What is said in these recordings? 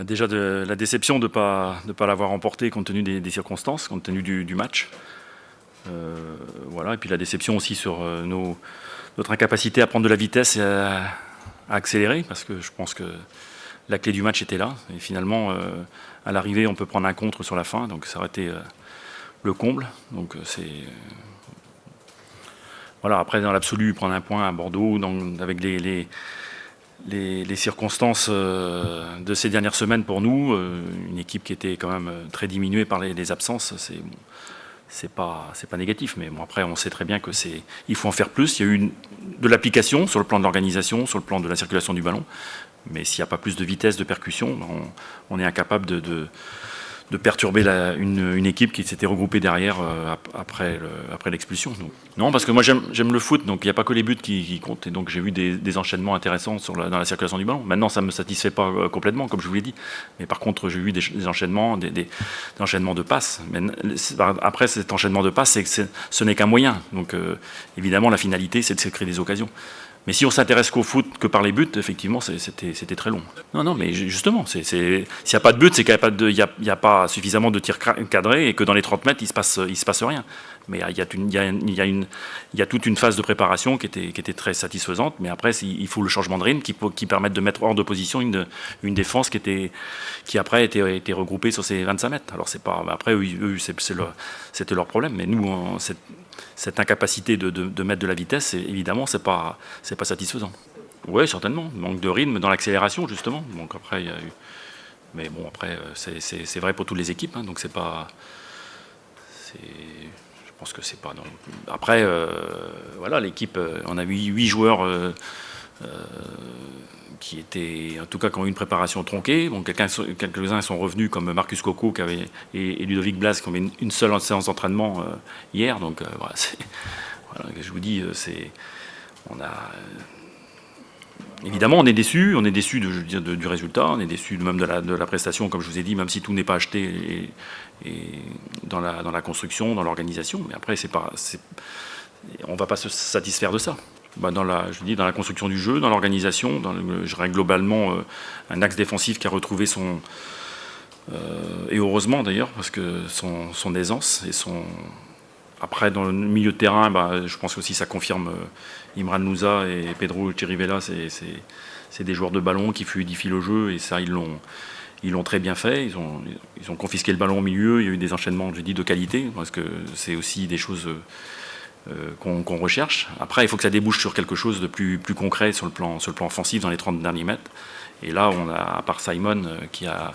Déjà de la déception de ne pas l'avoir remporté compte tenu des circonstances, compte tenu du match. Voilà. Et puis la déception aussi sur notre incapacité à prendre de la vitesse et à accélérer, parce que je pense que la clé du match était là. Et finalement, à l'arrivée, on peut prendre un contre sur la fin, donc ça aurait été le comble. Donc voilà. Après, dans l'absolu, prendre un point à Bordeaux, avec les circonstances de ces dernières semaines pour nous, une équipe qui était quand même très diminuée par les absences, c'est pas négatif. Mais bon, après, on sait très bien que il faut en faire plus. Il y a eu de l'application sur le plan de l'organisation, sur le plan de la circulation du ballon. Mais s'il n'y a pas plus de vitesse, de percussion, on est incapable de perturber une équipe qui s'était regroupée derrière après l'expulsion. Non, parce que moi j'aime le foot, donc il n'y a pas que les buts qui comptent. Et donc j'ai vu des enchaînements intéressants dans la circulation du ballon. Maintenant, ça ne me satisfait pas complètement, comme je vous l'ai dit. Mais par contre, j'ai vu des enchaînements, des enchaînements de passes. Mais après, cet enchaînement de passes, ce n'est qu'un moyen. Donc évidemment, la finalité, c'est de se créer des occasions. Mais si on s'intéresse qu'au foot, que par les buts, effectivement, c'était très long. Non, mais justement, s'il n'y a pas de but, c'est qu'il n'y a pas suffisamment de tirs cadrés et que dans les 30 mètres, il se passe rien. Mais il y a toute une phase de préparation qui était très satisfaisante. Mais après, il faut le changement de rythme qui permette de mettre hors de position une défense qui après était regroupée sur ces 25 mètres. Alors après, eux, c'était leur problème. Mais nous, cette incapacité de mettre de la vitesse, évidemment, c'est pas satisfaisant. Oui, certainement. Manque de rythme dans l'accélération, justement. Donc après, il y a eu. Mais bon, après, c'est vrai pour toutes les équipes. Hein, donc c'est pas. Je pense que c'est pas. Après, voilà, l'équipe. On a eu 8 joueurs qui étaient, en tout cas, qui ont eu une préparation tronquée. Bon, quelques-uns sont revenus, comme Marcus Coco et Ludovic Blas, qui ont eu une seule séance d'entraînement hier. Donc voilà, je vous dis, évidemment, on est déçu du résultat, on est déçu même de la prestation, comme je vous ai dit, même si tout n'est pas acheté et dans la construction, dans l'organisation. Mais après, on ne va pas se satisfaire de ça. Dans la construction du jeu, dans l'organisation, je dirais globalement un axe défensif qui a retrouvé et heureusement d'ailleurs, parce que son aisance et après, dans le milieu de terrain, je pense aussi ça confirme Imran Louza et Pedro Chirivella, c'est des joueurs de ballon qui fluidifient le jeu, et ça, ils l'ont très bien fait. Ils ont confisqué le ballon au milieu, il y a eu des enchaînements, je dis, de qualité, parce que c'est aussi des choses qu'on recherche. Après, il faut que ça débouche sur quelque chose de plus concret sur le plan offensif dans les 30 derniers mètres. Et là, on a, à part Simon, qui a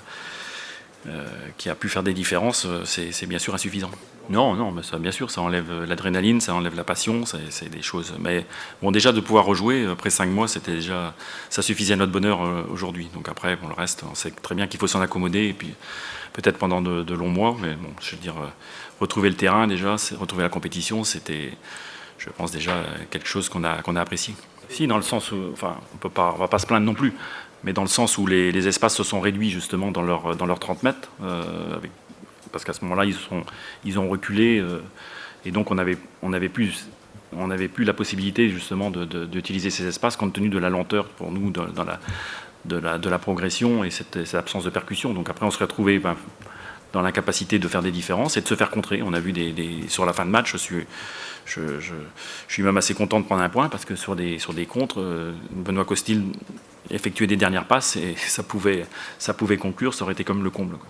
pu faire des différences, c'est bien sûr insuffisant. Non, mais ça, bien sûr, ça enlève l'adrénaline, ça enlève la passion, c'est des choses. Mais bon, déjà de pouvoir rejouer après 5 mois, ça suffisait à notre bonheur aujourd'hui. Donc après, bon, le reste, on sait très bien qu'il faut s'en accommoder, et puis peut-être pendant de longs mois. Mais bon, je veux dire, retrouver le terrain déjà, retrouver la compétition, c'était, je pense déjà quelque chose qu'on a apprécié. Si, dans le sens où, enfin, on va pas se plaindre non plus. Mais dans le sens où les espaces se sont réduits justement dans leurs 30 mètres, parce qu'à ce moment-là, ils ont reculé, et donc on avait plus la possibilité justement d'utiliser ces espaces compte tenu de la lenteur pour nous de la progression et cette absence de percussion. Donc après, on se retrouvait dans l'incapacité de faire des différences et de se faire contrer. On a vu sur la fin de match, je suis même assez content de prendre un point, parce que sur des contres, Benoît Costil effectuait des dernières passes et ça pouvait conclure, ça aurait été comme le comble, quoi.